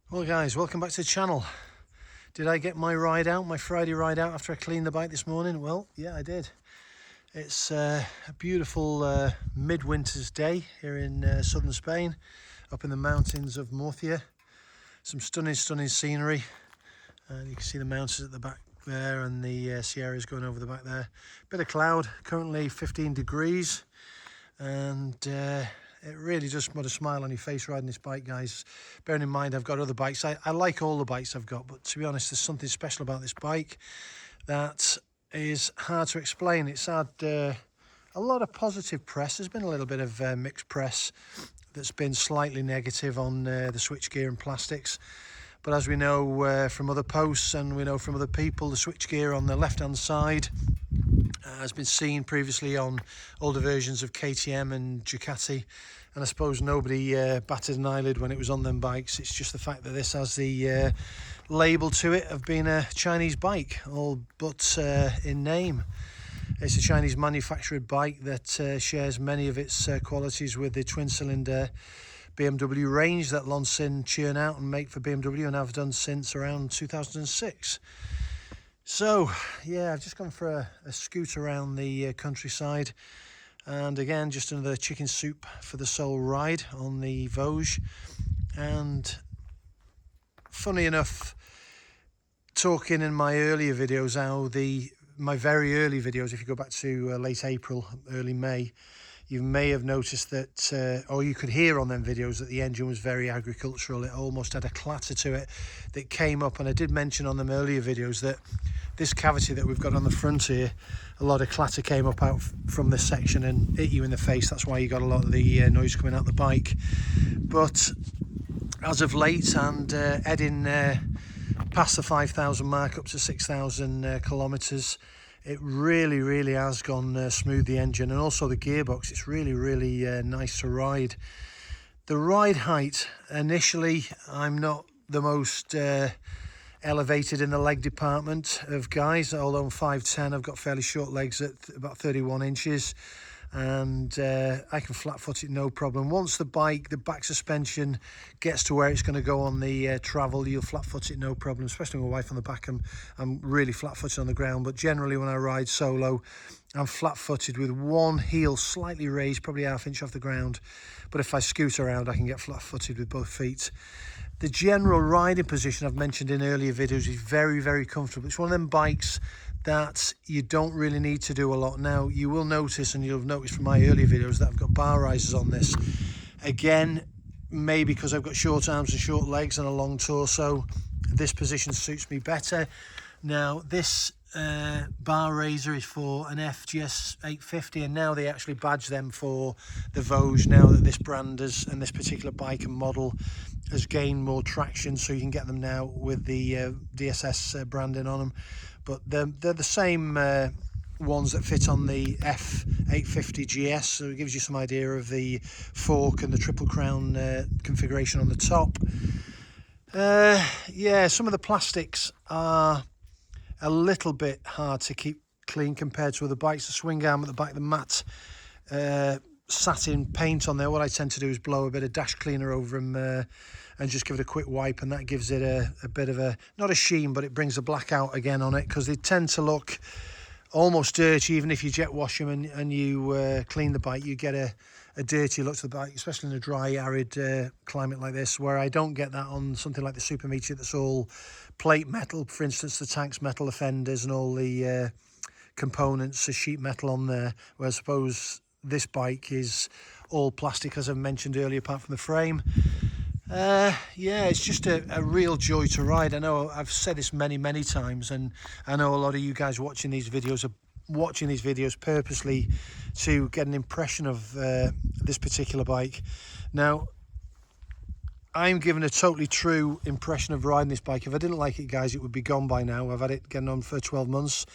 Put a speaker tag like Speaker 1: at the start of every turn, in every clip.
Speaker 1: Well guys, welcome back to the channel. Did I get my ride out, my Friday ride out after I cleaned the bike this morning? Well, yeah, I did. It's a beautiful midwinter's day here in southern Spain, up in the mountains of Murcia. Some stunning scenery, and you can see the mountains at the back there and the Sierras going over the back there. Bit of cloud, currently 15 degrees, and it really does put a smile on your face riding this bike, guys. Bearing in mind I've got other bikes. I like all the bikes I've got, but to be honest, there's something special about this bike that is hard to explain. It's had a lot of positive press. There's been a little bit of mixed press that's been slightly negative on the switchgear and plastics. But as we know from other posts and we know from other people, the switchgear on the left-hand side has been seen previously on older versions of KTM and Ducati, and I suppose nobody batted an eyelid when it was on them bikes. It's just the fact that this has the label to it of being a Chinese bike, all but in name. It's a Chinese manufactured bike that shares many of its qualities with the twin-cylinder BMW range that Lonsin churn out and make for BMW and have done since around 2006. So yeah, I've just gone for a scoot around the countryside, and again just another chicken soup for the soul ride on the Voge. And funny enough, talking in my earlier videos how my very early videos, if you go back to late April, early May, you may have noticed that, or you could hear on them videos, that the engine was very agricultural. It almost had a clatter to it that came up, and I did mention on them earlier videos that this cavity that we've got on the front here, a lot of clatter came up out from this section and hit you in the face. That's why you got a lot of the noise coming out the bike. But as of late, and heading past the 5,000 mark up to 6,000 kilometres, it really has gone smooth, the engine, and also the gearbox. It's really nice to ride. The ride height, initially, I'm not the most elevated in the leg department of guys, although I'm 5'10", I've got fairly short legs at about 31 inches, and I can flat foot it no problem. Once the back suspension gets to where it's going to go on the travel, you'll flat foot it no problem, especially with my wife on the back. I'm really flat footed on the ground, but generally when I ride solo, I'm flat footed with one heel slightly raised, probably ½ inch off the ground. But if I scoot around, I can get flat footed with both feet. The general riding position I've mentioned in earlier videos is very comfortable. It's one of them bikes that you don't really need to do a lot. Now, you will notice, and you'll have noticed from my earlier videos, that I've got bar risers on this. Again, maybe because I've got short arms and short legs and a long torso, this position suits me better. Now, this bar raiser is for an FGS 850, and now they actually badge them for the Voge, now that this brand and this particular bike and model has gained more traction, so you can get them now with the DSX branding on them. But they're the same ones that fit on the F850 GS, so it gives you some idea of the fork and the triple crown configuration on the top. Yeah, some of the plastics are a little bit hard to keep clean compared to other bikes. The swing arm at the back, the matte satin paint on there, what I tend to do is blow a bit of dash cleaner over them and just give it a quick wipe, and that gives it a bit of a, not a sheen, but it brings the black out again on it, because they tend to look almost dirty. Even if you jet wash them and you clean the bike, you get a dirty look to the bike, especially in a dry, arid climate like this, where I don't get that on something like the Super Meteor that's all plate metal. For instance, the tank's metal, the fenders and all the components are sheet metal on there, where I suppose this bike is all plastic, as I mentioned earlier, apart from the frame. Yeah, it's just a real joy to ride. I know I've said this many times, and I know a lot of you guys watching these videos are watching these videos purposely to get an impression of this particular bike. Now, I'm giving a totally true impression of riding this bike. If I didn't like it, guys, it would be gone by now. I've had it getting on for 12 months,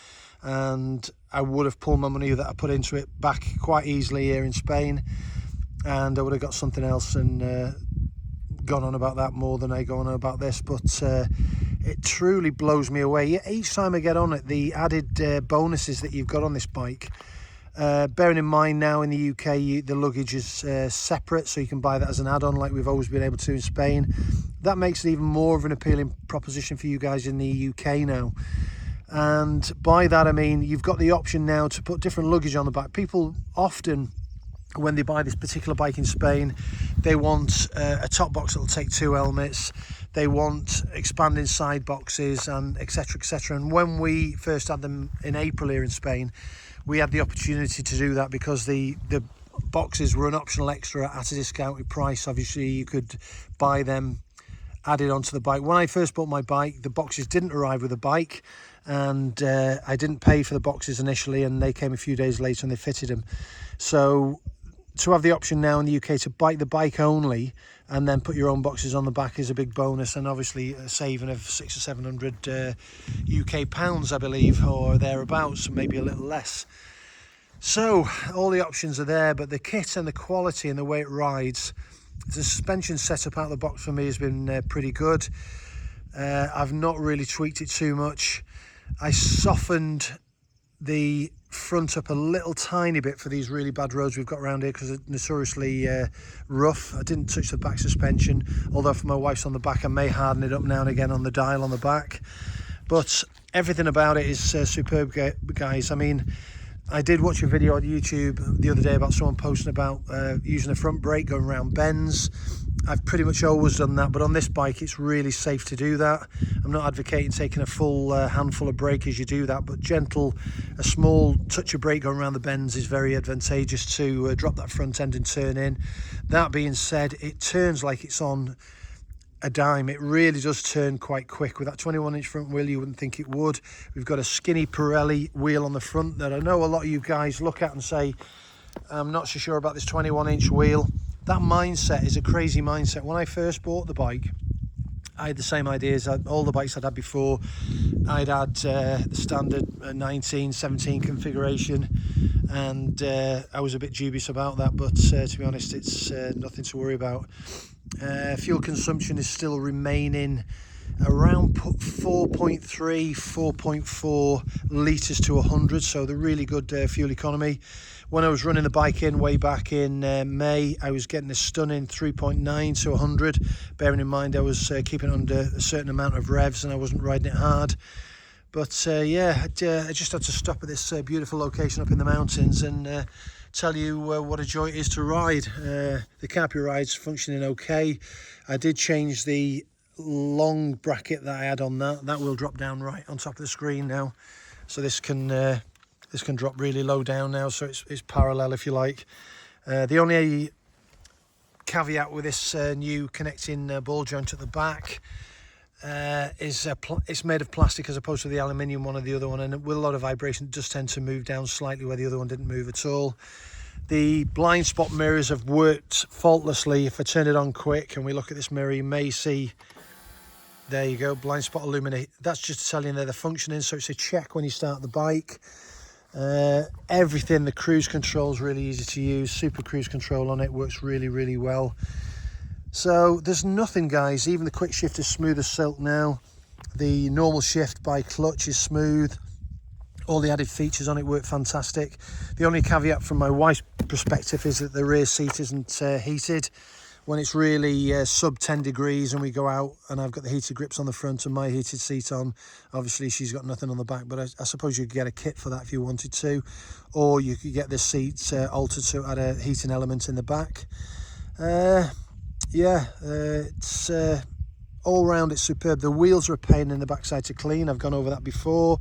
Speaker 1: and I would have pulled my money that I put into it back quite easily here in Spain, and I would have got something else and gone on about that more than I go on about this. But it truly blows me away. Each time I get on it, the added bonuses that you've got on this bike, bearing in mind now in the UK the luggage is separate, so you can buy that as an add-on like we've always been able to in Spain. that makes it even more of an appealing proposition for you guys in the UK now. And by that I mean you've got the option now to put different luggage on the back. People often, when they buy this particular bike in Spain, they want a top box that will take 2 helmets, they want expanding side boxes, and etc, etc. And when we first had them in April here in Spain, we had the opportunity to do that because the boxes were an optional extra at a discounted price. Obviously you could buy them added onto the bike. When I first bought my bike, the boxes didn't arrive with the bike, and I didn't pay for the boxes initially, and they came a few days later and they fitted them. So to have the option now in the UK to buy the bike only and then put your own boxes on the back is a big bonus, and obviously a saving of 600 or 700 UK pounds, I believe, or thereabouts, maybe a little less. So all the options are there, but the kit and the quality and the way it rides, the suspension setup out of the box for me has been pretty good. I've not really tweaked it too much. I softened the front up a little tiny bit for these really bad roads we've got around here because it's notoriously rough. I didn't touch the back suspension, although for my wife's on the back I may harden it up now and again on the dial on the back. But everything about it is superb, guys. I mean, I did watch a video on YouTube the other day about someone posting about using a front brake going around bends. I've pretty much always done that, but on this bike it's really safe to do that. I'm not advocating taking a full handful of brake as you do that, but a small touch of brake going around the bends is very advantageous to drop that front end and turn in. That being said, it turns like it's on a dime. It really does turn quite quick. With that 21-inch front wheel, you wouldn't think it would. We've got a skinny Pirelli wheel on the front that I know a lot of you guys look at and say, I'm not so sure about this 21-inch wheel. That mindset is a crazy mindset. When I first bought the bike, I had the same ideas. All the bikes I'd had before, I'd had the standard 19, 17 configuration, and I was a bit dubious about that, but to be honest, it's nothing to worry about. Fuel consumption is still remaining around 4.3, 4.4 litres to 100, so the really good fuel economy. When I was running the bike in way back in May, I was getting a stunning 3.9 to 100, bearing in mind I was keeping it under a certain amount of revs and I wasn't riding it hard. But yeah, I just had to stop at this beautiful location up in the mountains and tell you what a joy it is to ride. The carpy ride's functioning okay. I did change the long bracket that I had on that will drop down right on top of the screen now, so this can drop really low down now, so it's parallel if you like. The only caveat with this new connecting ball joint at the back is it's made of plastic as opposed to the aluminium one or the other one, and with a lot of vibration it does tend to move down slightly where the other one didn't move at all. The blind spot mirrors have worked faultlessly. If I turn it on quick and we look at this mirror, you may see, there you go, blind spot illuminate. That's just to tell you they're functioning, so it's a check when you start the bike. Everything, the cruise control is really easy to use. Super cruise control on it works really, really well. So there's nothing, guys. Even the quick shift is smooth as silk now. The normal shift by clutch is smooth. All the added features on it work fantastic. The only caveat from my wife's perspective is that the rear seat isn't heated. When it's really sub 10 degrees and we go out and I've got the heated grips on the front and my heated seat on, obviously she's got nothing on the back, but I suppose you could get a kit for that if you wanted to, or you could get this seat altered to add a heating element in the back. It's all round it's superb. The wheels are a pain in the backside to clean. I've gone over that before.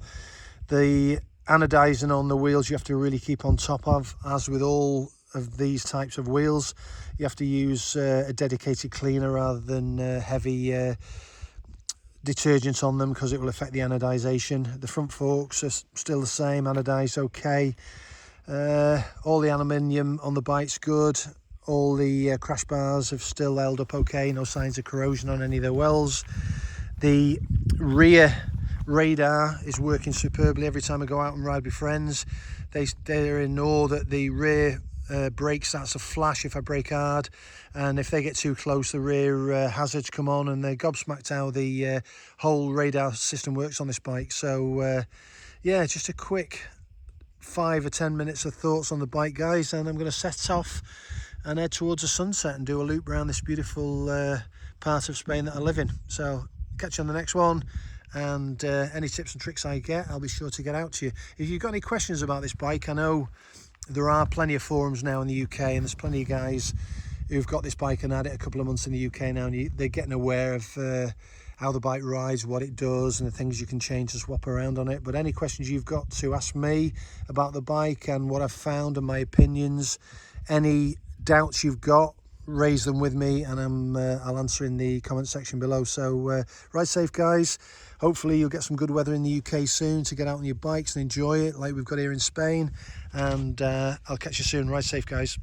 Speaker 1: The anodizing on the wheels you have to really keep on top of, as with all of these types of wheels. You have to use a dedicated cleaner rather than heavy detergent on them, because it will affect the anodization. The front forks are still the same, anodized okay. All the aluminium on the bike's good. All the crash bars have still held up okay, no signs of corrosion on any of their wells. The rear radar is working superbly. Every time I go out and ride with friends, they're in awe that the rear brake starts to flash if I brake hard, and if they get too close the rear hazards come on, and they're gobsmacked how the whole radar system works on this bike. So yeah, just a quick 5 or 10 minutes of thoughts on the bike, guys, and I'm going to set off and head towards the sunset and do a loop around this beautiful part of Spain that I live in. So catch you on the next one, and any tips and tricks I get, I'll be sure to get out to you. If you've got any questions about this bike, I know there are plenty of forums now in the UK, and there's plenty of guys who've got this bike and had it a couple of months in the UK now, and they're getting aware of how the bike rides, what it does, and the things you can change to swap around on it. But any questions you've got to ask me about the bike and what I've found and my opinions, any doubts you've got, raise them with me, and I'll answer in the comment section below. So ride safe, guys. Hopefully you'll get some good weather in the UK soon to get out on your bikes and enjoy it like we've got here in Spain, and I'll catch you soon. Ride safe, guys.